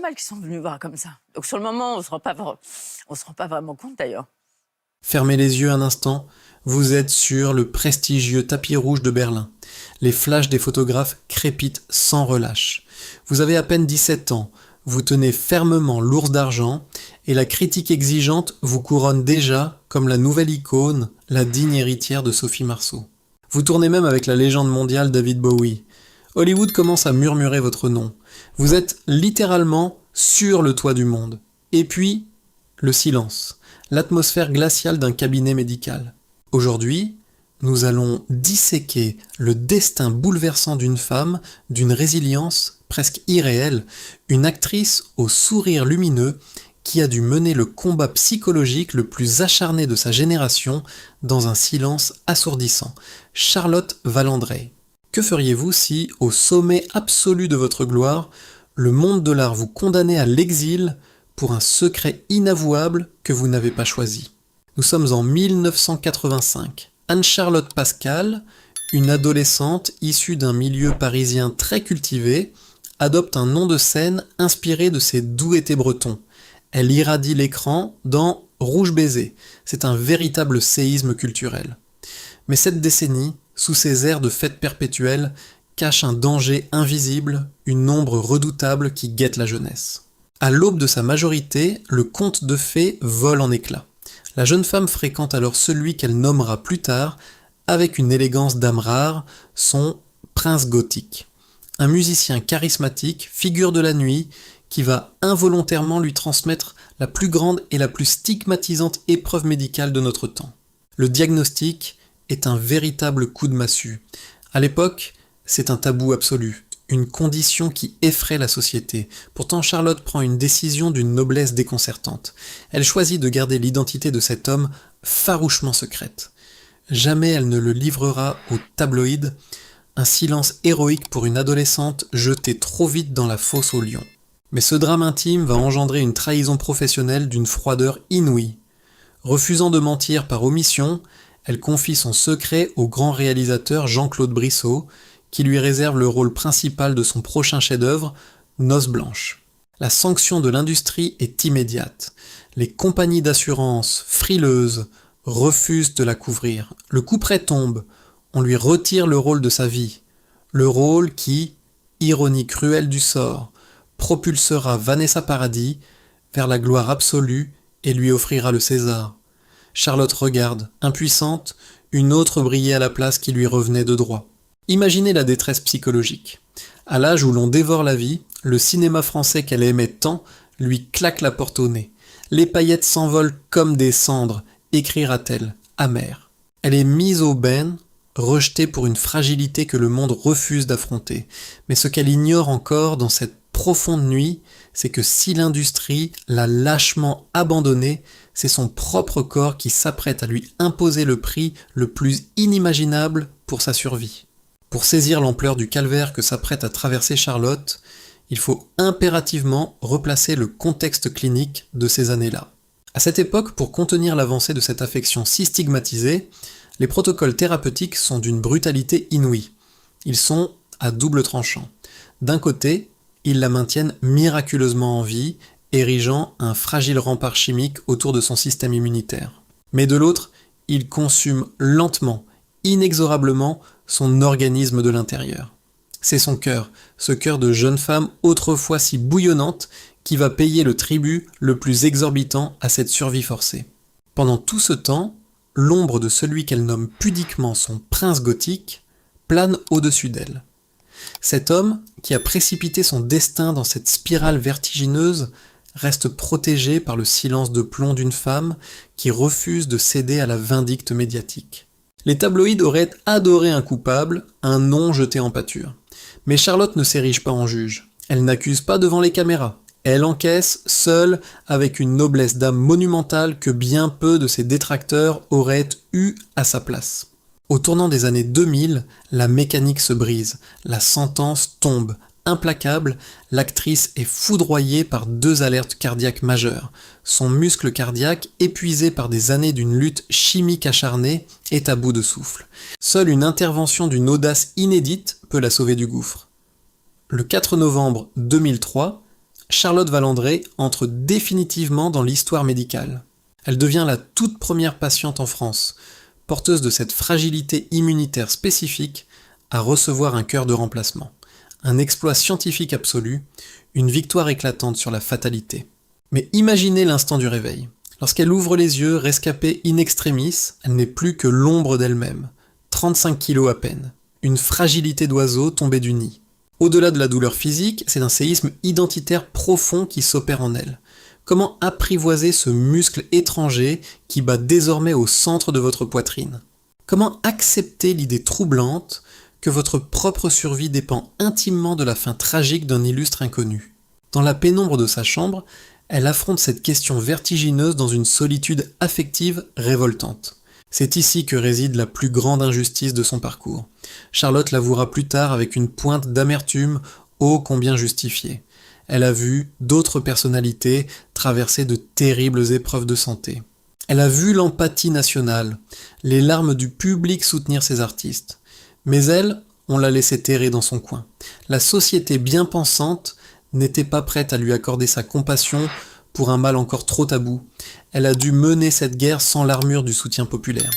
normal qu'ils sont venus voir comme ça. Donc sur le moment, on se rend pas vraiment compte d'ailleurs. Fermez les yeux un instant, vous êtes sur le prestigieux tapis rouge de Berlin. Les flashs des photographes crépitent sans relâche. Vous avez à peine 17 ans, vous tenez fermement l'ours d'argent et la critique exigeante vous couronne déjà comme la nouvelle icône, la digne héritière de Sophie Marceau. Vous tournez même avec la légende mondiale David Bowie. Hollywood commence à murmurer votre nom. Vous êtes littéralement sur le toit du monde. Et puis, le silence, l'atmosphère glaciale d'un cabinet médical. Aujourd'hui, nous allons disséquer le destin bouleversant d'une femme, d'une résilience presque irréelle, une actrice au sourire lumineux qui a dû mener le combat psychologique le plus acharné de sa génération dans un silence assourdissant. Charlotte Valandrey. Que feriez-vous si, au sommet absolu de votre gloire, le monde de l'art vous condamnait à l'exil pour un secret inavouable que vous n'avez pas choisi? Nous sommes en 1985. Anne-Charlotte Pascal, une adolescente issue d'un milieu parisien très cultivé, adopte un nom de scène inspiré de ses doux étés bretons. Elle irradie l'écran dans Rouge baiser. C'est un véritable séisme culturel. Mais cette décennie, sous ses airs de fête perpétuelle, cache un danger invisible, une ombre redoutable qui guette la jeunesse. À l'aube de sa majorité, le conte de fées vole en éclats. La jeune femme fréquente alors celui qu'elle nommera plus tard, avec une élégance d'âme rare, son prince gothique. Un musicien charismatique, figure de la nuit, qui va involontairement lui transmettre la plus grande et la plus stigmatisante épreuve médicale de notre temps. Le diagnostic est un véritable coup de massue. À l'époque, c'est un tabou absolu, une condition qui effraie la société. Pourtant, Charlotte prend une décision d'une noblesse déconcertante. Elle choisit de garder l'identité de cet homme farouchement secrète. Jamais elle ne le livrera aux tabloïds, un silence héroïque pour une adolescente jetée trop vite dans la fosse aux lions. Mais ce drame intime va engendrer une trahison professionnelle d'une froideur inouïe. Refusant de mentir par omission, elle confie son secret au grand réalisateur Jean-Claude Brissot, qui lui réserve le rôle principal de son prochain chef-d'œuvre, Noces blanches. La sanction de l'industrie est immédiate. Les compagnies d'assurance, frileuses, refusent de la couvrir. Le couperet tombe, on lui retire le rôle de sa vie. Le rôle qui, ironie cruelle du sort, propulsera Vanessa Paradis vers la gloire absolue et lui offrira le César. Charlotte regarde, impuissante, une autre brillait à la place qui lui revenait de droit. Imaginez la détresse psychologique. À l'âge où l'on dévore la vie, le cinéma français qu'elle aimait tant lui claque la porte au nez. Les paillettes s'envolent comme des cendres, écrira-t-elle, amère. Elle est mise au bain, rejetée pour une fragilité que le monde refuse d'affronter. Mais ce qu'elle ignore encore dans cette profonde nuit, c'est que si l'industrie l'a lâchement abandonnée, c'est son propre corps qui s'apprête à lui imposer le prix le plus inimaginable pour sa survie. Pour saisir l'ampleur du calvaire que s'apprête à traverser Charlotte, il faut impérativement replacer le contexte clinique de ces années-là. À cette époque, pour contenir l'avancée de cette affection si stigmatisée, les protocoles thérapeutiques sont d'une brutalité inouïe. Ils sont à double tranchant. D'un côté, ils la maintiennent miraculeusement en vie, érigeant un fragile rempart chimique autour de son système immunitaire. Mais de l'autre, ils consument lentement, inexorablement, son organisme de l'intérieur. C'est son cœur, ce cœur de jeune femme autrefois si bouillonnante, qui va payer le tribut le plus exorbitant à cette survie forcée. Pendant tout ce temps, l'ombre de celui qu'elle nomme pudiquement son prince gothique plane au-dessus d'elle. Cet homme, qui a précipité son destin dans cette spirale vertigineuse, reste protégé par le silence de plomb d'une femme qui refuse de céder à la vindicte médiatique. Les tabloïds auraient adoré un coupable, un nom jeté en pâture. Mais Charlotte ne s'érige pas en juge. Elle n'accuse pas devant les caméras. Elle encaisse, seule, avec une noblesse d'âme monumentale que bien peu de ses détracteurs auraient eu à sa place. Au tournant des années 2000, la mécanique se brise, la sentence tombe. Implacable, l'actrice est foudroyée par 2 alertes cardiaques majeures. Son muscle cardiaque, épuisé par des années d'une lutte chimique acharnée, est à bout de souffle. Seule une intervention d'une audace inédite peut la sauver du gouffre. Le 4 novembre 2003, Charlotte Valandré entre définitivement dans l'histoire médicale. Elle devient la toute première patiente en France, porteuse de cette fragilité immunitaire spécifique, à recevoir un cœur de remplacement. Un exploit scientifique absolu, une victoire éclatante sur la fatalité. Mais imaginez l'instant du réveil. Lorsqu'elle ouvre les yeux, rescapée in extremis, elle n'est plus que l'ombre d'elle-même. 35 kilos à peine. Une fragilité d'oiseau tombée du nid. Au-delà de la douleur physique, c'est un séisme identitaire profond qui s'opère en elle. Comment apprivoiser ce muscle étranger qui bat désormais au centre de votre poitrine? Comment accepter l'idée troublante que votre propre survie dépend intimement de la fin tragique d'un illustre inconnu? Dans la pénombre de sa chambre, elle affronte cette question vertigineuse dans une solitude affective révoltante. C'est ici que réside la plus grande injustice de son parcours. Charlotte l'avouera plus tard avec une pointe d'amertume ô combien justifiée. Elle a vu d'autres personnalités traverser de terribles épreuves de santé. Elle a vu l'empathie nationale, les larmes du public soutenir ses artistes. Mais elle, on l'a laissée terrer dans son coin. La société bien pensante n'était pas prête à lui accorder sa compassion pour un mal encore trop tabou. Elle a dû mener cette guerre sans l'armure du soutien populaire.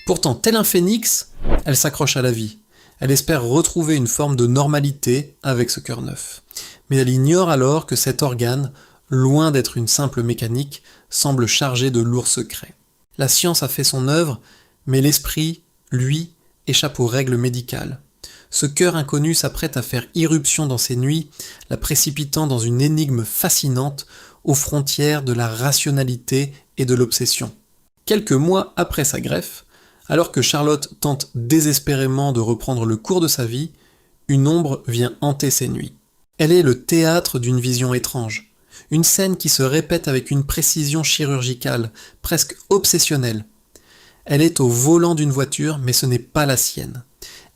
Pourtant, tel un phénix, elle s'accroche à la vie. Elle espère retrouver une forme de normalité avec ce cœur neuf. Mais elle ignore alors que cet organe, loin d'être une simple mécanique, semble chargé de lourds secrets. La science a fait son œuvre, mais l'esprit, lui, échappe aux règles médicales. Ce cœur inconnu s'apprête à faire irruption dans ses nuits, la précipitant dans une énigme fascinante aux frontières de la rationalité et de l'obsession. Quelques mois après sa greffe, alors que Charlotte tente désespérément de reprendre le cours de sa vie, une ombre vient hanter ses nuits. Elle est le théâtre d'une vision étrange, une scène qui se répète avec une précision chirurgicale, presque obsessionnelle. Elle est au volant d'une voiture, mais ce n'est pas la sienne.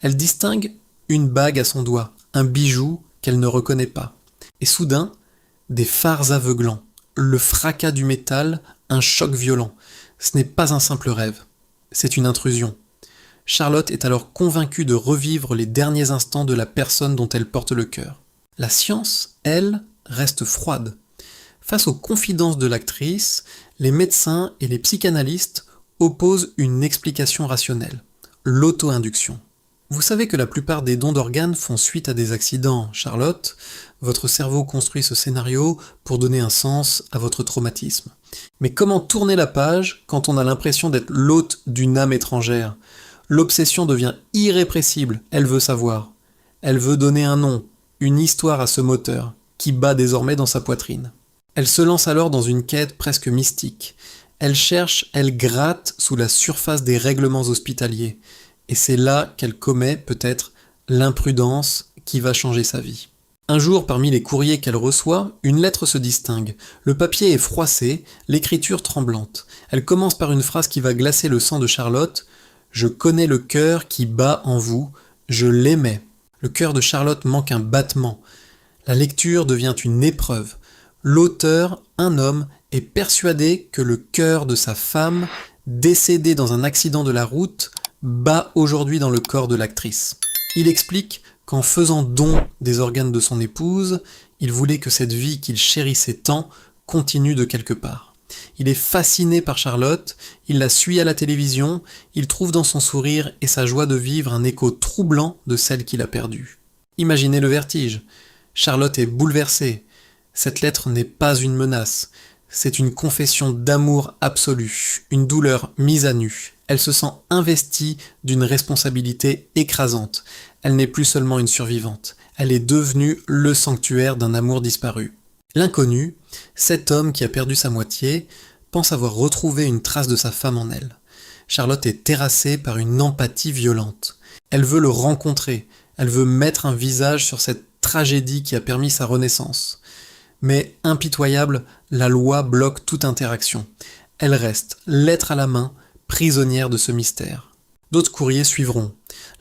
Elle distingue une bague à son doigt, un bijou qu'elle ne reconnaît pas. Et soudain, des phares aveuglants, le fracas du métal, un choc violent. Ce n'est pas un simple rêve, c'est une intrusion. Charlotte est alors convaincue de revivre les derniers instants de la personne dont elle porte le cœur. La science, elle, reste froide. Face aux confidences de l'actrice, les médecins et les psychanalystes opposent une explication rationnelle, l'auto-induction. Vous savez que la plupart des dons d'organes font suite à des accidents, Charlotte. Votre cerveau construit ce scénario pour donner un sens à votre traumatisme. Mais comment tourner la page quand on a l'impression d'être l'hôte d'une âme étrangère? L'obsession devient irrépressible, elle veut savoir. Elle veut donner un nom, une histoire à ce moteur, qui bat désormais dans sa poitrine. Elle se lance alors dans une quête presque mystique. Elle cherche, elle gratte sous la surface des règlements hospitaliers. Et c'est là qu'elle commet, peut-être, l'imprudence qui va changer sa vie. Un jour, parmi les courriers qu'elle reçoit, une lettre se distingue. Le papier est froissé, l'écriture tremblante. Elle commence par une phrase qui va glacer le sang de Charlotte. « Je connais le cœur qui bat en vous, je l'aimais ». Le cœur de Charlotte manque un battement. La lecture devient une épreuve. L'auteur, un homme, est persuadé que le cœur de sa femme, décédée dans un accident de la route, bat aujourd'hui dans le corps de l'actrice. Il explique qu'en faisant don des organes de son épouse, il voulait que cette vie qu'il chérissait tant continue de quelque part. Il est fasciné par Charlotte, il la suit à la télévision, il trouve dans son sourire et sa joie de vivre un écho troublant de celle qu'il a perdue. Imaginez le vertige. Charlotte est bouleversée. Cette lettre n'est pas une menace. C'est une confession d'amour absolu, une douleur mise à nu. Elle se sent investie d'une responsabilité écrasante. Elle n'est plus seulement une survivante. Elle est devenue le sanctuaire d'un amour disparu. L'inconnu, cet homme qui a perdu sa moitié, pense avoir retrouvé une trace de sa femme en elle. Charlotte est terrassée par une empathie violente. Elle veut le rencontrer. Elle veut mettre un visage sur cette tragédie qui a permis sa renaissance. Mais impitoyable, la loi bloque toute interaction. Elle reste, lettre à la main, prisonnière de ce mystère. D'autres courriers suivront.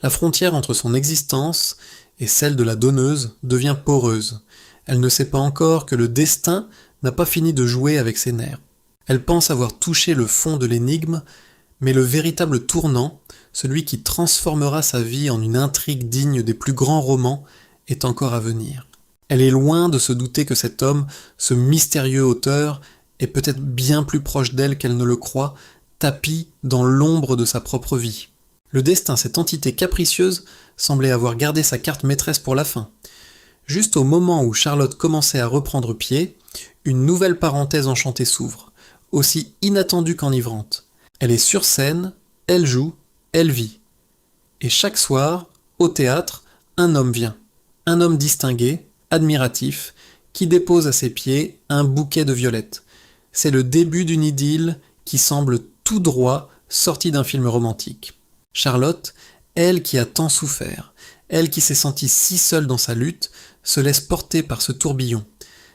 La frontière entre son existence et celle de la donneuse devient poreuse. Elle ne sait pas encore que le destin n'a pas fini de jouer avec ses nerfs. Elle pense avoir touché le fond de l'énigme, mais le véritable tournant, celui qui transformera sa vie en une intrigue digne des plus grands romans, est encore à venir. Elle est loin de se douter que cet homme, ce mystérieux auteur, est peut-être bien plus proche d'elle qu'elle ne le croit, tapi dans l'ombre de sa propre vie. Le destin, cette entité capricieuse, semblait avoir gardé sa carte maîtresse pour la fin. Juste au moment où Charlotte commençait à reprendre pied, une nouvelle parenthèse enchantée s'ouvre, aussi inattendue qu'enivrante. Elle est sur scène, elle joue, elle vit. Et chaque soir, au théâtre, un homme vient. Un homme distingué, admiratif, qui dépose à ses pieds un bouquet de violettes. C'est le début d'une idylle qui semble tout droit sortie d'un film romantique. Charlotte, elle qui a tant souffert, elle qui s'est sentie si seule dans sa lutte, se laisse porter par ce tourbillon.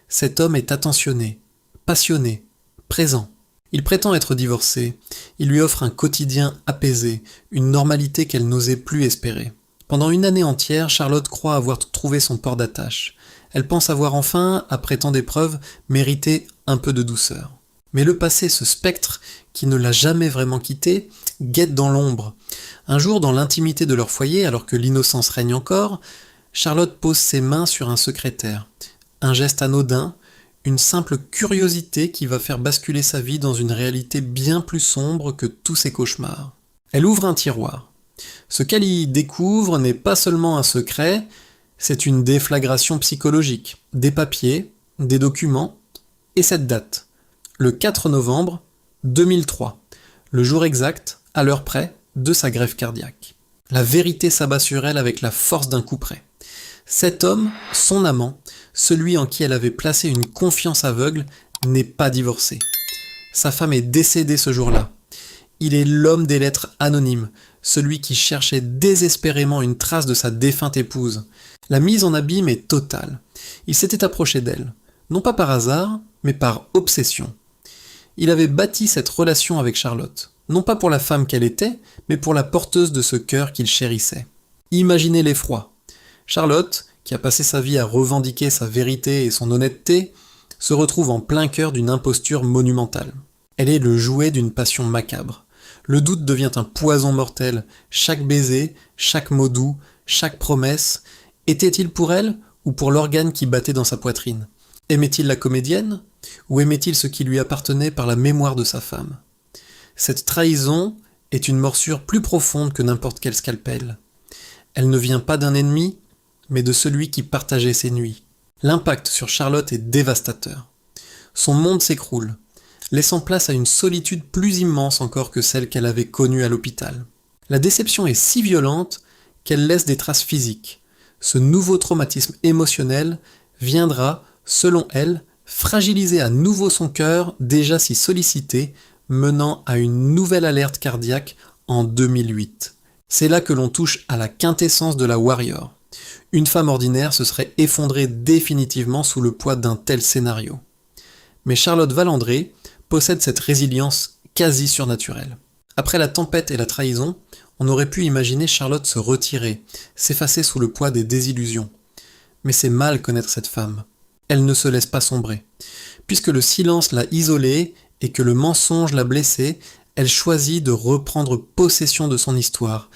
Cet homme est attentionné, passionné, présent. Il prétend être divorcé, il lui offre un quotidien apaisé, une normalité qu'elle n'osait plus espérer. Pendant une année entière, Charlotte croit avoir trouvé son port d'attache. Elle pense avoir enfin, après tant d'épreuves, mérité un peu de douceur. Mais le passé, ce spectre qui ne l'a jamais vraiment quitté, guette dans l'ombre. Un jour, dans l'intimité de leur foyer, alors que l'innocence règne encore, Charlotte pose ses mains sur un secrétaire. Un geste anodin, une simple curiosité qui va faire basculer sa vie dans une réalité bien plus sombre que tous ses cauchemars. Elle ouvre un tiroir. Ce qu'elle y découvre n'est pas seulement un secret, c'est une déflagration psychologique. Des papiers, des documents, et cette date. Le 4 novembre 2003, le jour exact, à l'heure près, de sa greffe cardiaque. La vérité s'abat sur elle avec la force d'un coup près. Cet homme, son amant, celui en qui elle avait placé une confiance aveugle, n'est pas divorcé. Sa femme est décédée ce jour-là. Il est l'homme des lettres anonymes, celui qui cherchait désespérément une trace de sa défunte épouse. La mise en abîme est totale. Il s'était approché d'elle, non pas par hasard, mais par obsession. Il avait bâti cette relation avec Charlotte, non pas pour la femme qu'elle était, mais pour la porteuse de ce cœur qu'il chérissait. Imaginez l'effroi. Charlotte, qui a passé sa vie à revendiquer sa vérité et son honnêteté, se retrouve en plein cœur d'une imposture monumentale. Elle est le jouet d'une passion macabre. Le doute devient un poison mortel. Chaque baiser, chaque mot doux, chaque promesse, était-il pour elle ou pour l'organe qui battait dans sa poitrine? Aimait-il la comédienne ou aimait-il ce qui lui appartenait par la mémoire de sa femme? Cette trahison est une morsure plus profonde que n'importe quel scalpel. Elle ne vient pas d'un ennemi, mais de celui qui partageait ses nuits. L'impact sur Charlotte est dévastateur. Son monde s'écroule, laissant place à une solitude plus immense encore que celle qu'elle avait connue à l'hôpital. La déception est si violente qu'elle laisse des traces physiques. Ce nouveau traumatisme émotionnel viendra, selon elle, fragiliser à nouveau son cœur déjà si sollicité, menant à une nouvelle alerte cardiaque en 2008. C'est là que l'on touche à la quintessence de la warrior. Une femme ordinaire se serait effondrée définitivement sous le poids d'un tel scénario. Mais Charlotte Vallandré possède cette résilience quasi surnaturelle. Après la tempête et la trahison, on aurait pu imaginer Charlotte se retirer, s'effacer sous le poids des désillusions. Mais c'est mal connaître cette femme. Elle ne se laisse pas sombrer. Puisque le silence l'a isolée et que le mensonge l'a blessée, elle choisit de reprendre possession de son histoire,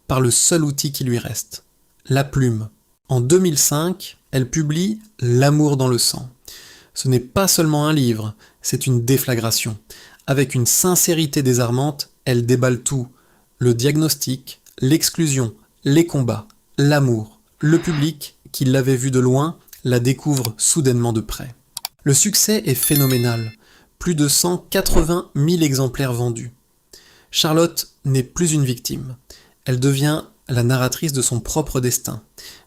par le seul outil qui lui reste, la plume. En 2005, elle publie L'amour dans le sang. Ce n'est pas seulement un livre, c'est une déflagration. Avec une sincérité désarmante, elle déballe tout. Le diagnostic, l'exclusion, les combats, l'amour. Le public, qui l'avait vue de loin, la découvre soudainement de près. Le succès est phénoménal. Plus de 180 000 exemplaires vendus. Charlotte n'est plus une victime. Elle devient la narratrice de son propre destin.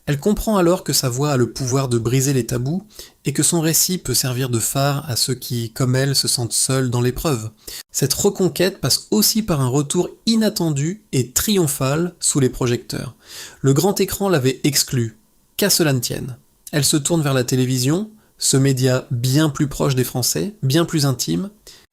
Elle comprend alors que sa voix a le pouvoir de briser les tabous et que son récit peut servir de phare à ceux qui, comme elle, se sentent seuls dans l'épreuve. Cette reconquête passe aussi par un retour inattendu et triomphal sous les projecteurs. Le grand écran l'avait exclue, qu'à cela ne tienne. Elle se tourne vers la télévision, ce média bien plus proche des Français, bien plus intime.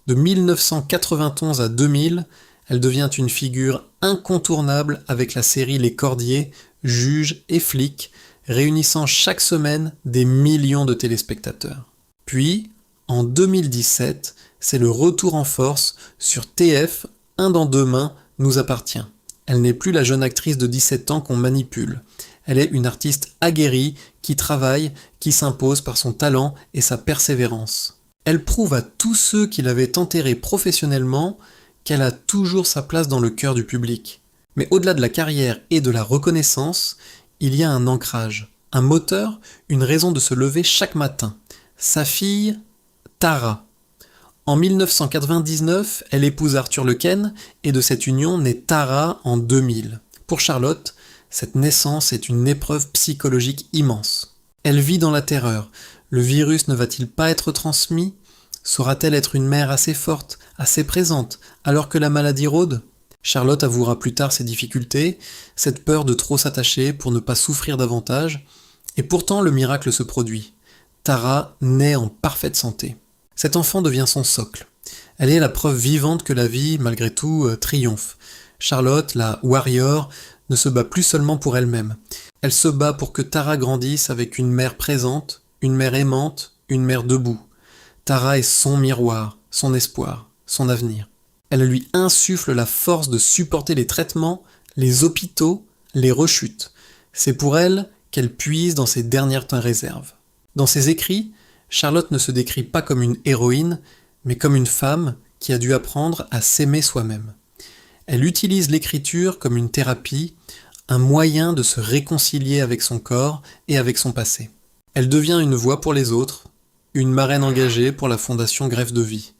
De 1991 à 2000, elle devient une figure incontournable avec la série Les Cordiers, juges et flics, réunissant chaque semaine des millions de téléspectateurs. Puis, en 2017, c'est le retour en force sur TF, Un dans deux mains nous appartient. Elle n'est plus la jeune actrice de 17 ans qu'on manipule. Elle est une artiste aguerrie, qui travaille, qui s'impose par son talent et sa persévérance. Elle prouve à tous ceux qui l'avaient enterrée professionnellement qu'elle a toujours sa place dans le cœur du public. Mais au-delà de la carrière et de la reconnaissance, il y a un ancrage, un moteur, une raison de se lever chaque matin. Sa fille, Tara. En 1999, elle épouse Arthur Lequesne et de cette union naît Tara en 2000. Pour Charlotte, cette naissance est une épreuve psychologique immense. Elle vit dans la terreur. Le virus ne va-t-il pas être transmis ? Saura-t-elle être une mère assez forte, assez présente, alors que la maladie rôde ? Charlotte avouera plus tard ses difficultés, cette peur de trop s'attacher pour ne pas souffrir davantage, et pourtant le miracle se produit. Tara naît en parfaite santé. Cet enfant devient son socle. Elle est la preuve vivante que la vie, malgré tout, triomphe. Charlotte, la warrior, ne se bat plus seulement pour elle-même. Elle se bat pour que Tara grandisse avec une mère présente, une mère aimante, une mère debout. Tara est son miroir, son espoir, son avenir. Elle lui insuffle la force de supporter les traitements, les hôpitaux, les rechutes. C'est pour elle qu'elle puise dans ses dernières réserves. Dans ses écrits, Charlotte ne se décrit pas comme une héroïne, mais comme une femme qui a dû apprendre à s'aimer soi-même. Elle utilise l'écriture comme une thérapie, un moyen de se réconcilier avec son corps et avec son passé. Elle devient une voix pour les autres, une marraine engagée pour la fondation Greffe de Vie.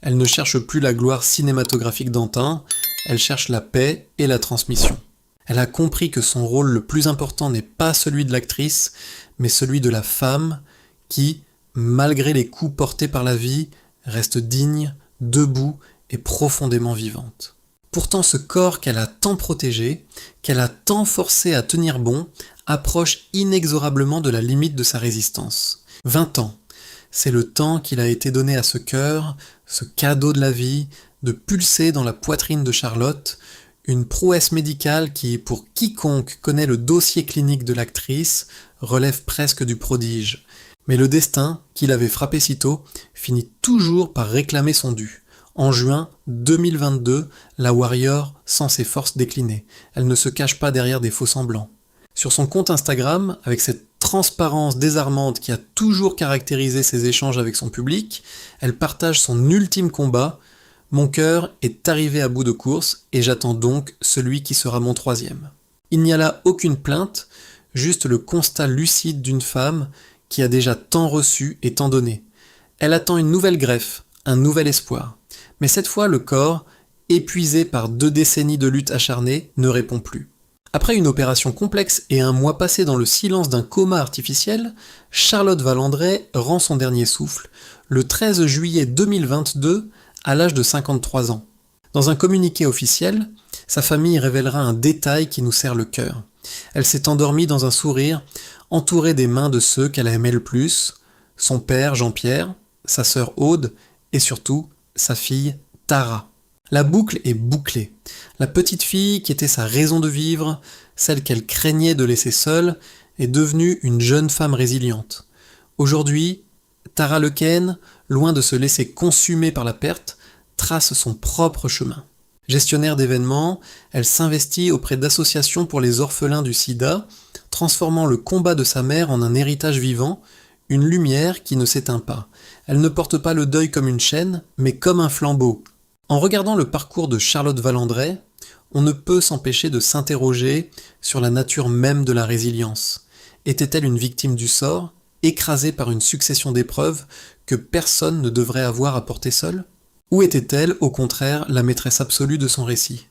Elle ne cherche plus la gloire cinématographique d'antan, elle cherche la paix et la transmission. Elle a compris que son rôle le plus important n'est pas celui de l'actrice, mais celui de la femme qui, malgré les coups portés par la vie, reste digne, debout et profondément vivante. Pourtant, ce corps qu'elle a tant protégé, qu'elle a tant forcé à tenir bon, approche inexorablement de la limite de sa résistance. 20 ans, c'est le temps qu'il a été donné à ce cœur, ce cadeau de la vie, de pulser dans la poitrine de Charlotte, une prouesse médicale qui, pour quiconque connaît le dossier clinique de l'actrice, relève presque du prodige. Mais le destin, qui l'avait frappé si tôt, finit toujours par réclamer son dû. En juin 2022, la warrior sent ses forces décliner. Elle ne se cache pas derrière des faux-semblants. Sur son compte Instagram, avec cette transparence désarmante qui a toujours caractérisé ses échanges avec son public, elle partage son ultime combat. Mon cœur est arrivé à bout de course et j'attends donc celui qui sera mon troisième. Il n'y a là aucune plainte, juste le constat lucide d'une femme qui a déjà tant reçu et tant donné. Elle attend une nouvelle greffe, un nouvel espoir. Mais cette fois, le corps, épuisé par 2 décennies de lutte acharnée, ne répond plus. Après une opération complexe et un mois passé dans le silence d'un coma artificiel, Charlotte Valandrey rend son dernier souffle le 13 juillet 2022 à l'âge de 53 ans. Dans un communiqué officiel, sa famille révélera un détail qui nous serre le cœur. Elle s'est endormie dans un sourire, entourée des mains de ceux qu'elle aimait le plus, son père Jean-Pierre, sa sœur Aude et surtout sa fille Tara. La boucle est bouclée. La petite fille qui était sa raison de vivre, celle qu'elle craignait de laisser seule, est devenue une jeune femme résiliente. Aujourd'hui, Tara Lequesne, loin de se laisser consumer par la perte, trace son propre chemin. Gestionnaire d'événements, elle s'investit auprès d'associations pour les orphelins du sida, transformant le combat de sa mère en un héritage vivant, une lumière qui ne s'éteint pas. Elle ne porte pas le deuil comme une chaîne, mais comme un flambeau. En regardant le parcours de Charlotte Valandrey, on ne peut s'empêcher de s'interroger sur la nature même de la résilience. Était-elle une victime du sort, écrasée par une succession d'épreuves que personne ne devrait avoir à porter seule ? Ou était-elle, au contraire, la maîtresse absolue de son récit ?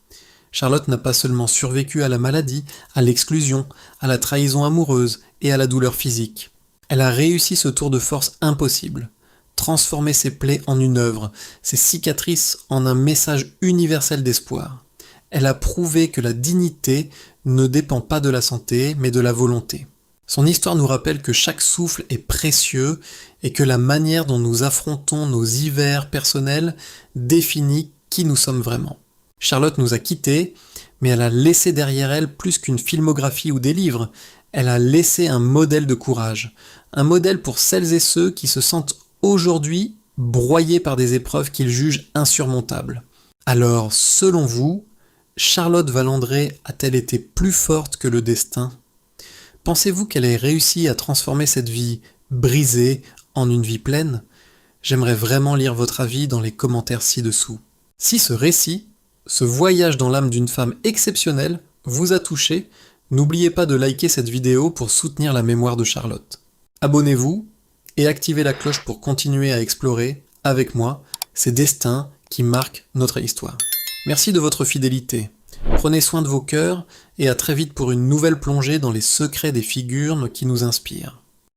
Charlotte n'a pas seulement survécu à la maladie, à l'exclusion, à la trahison amoureuse et à la douleur physique. Elle a réussi ce tour de force impossible. Transformer ses plaies en une œuvre, ses cicatrices en un message universel d'espoir. Elle a prouvé que la dignité ne dépend pas de la santé, mais de la volonté. Son histoire nous rappelle que chaque souffle est précieux et que la manière dont nous affrontons nos hivers personnels définit qui nous sommes vraiment. Charlotte nous a quittés, mais elle a laissé derrière elle plus qu'une filmographie ou des livres. Elle a laissé un modèle de courage, un modèle pour celles et ceux qui se sentent aujourd'hui broyés par des épreuves qu'ils jugent insurmontables. Alors, selon vous, Charlotte Valandrey a-t-elle été plus forte que le destin ? Pensez-vous qu'elle ait réussi à transformer cette vie brisée en une vie pleine? J'aimerais vraiment lire votre avis dans les commentaires ci-dessous. Si ce récit, ce voyage dans l'âme d'une femme exceptionnelle, vous a touché, n'oubliez pas de liker cette vidéo pour soutenir la mémoire de Charlotte. Abonnez-vous et activez la cloche pour continuer à explorer, avec moi, ces destins qui marquent notre histoire. Merci de votre fidélité. Prenez soin de vos cœurs et à très vite pour une nouvelle plongée dans les secrets des figures qui nous inspirent.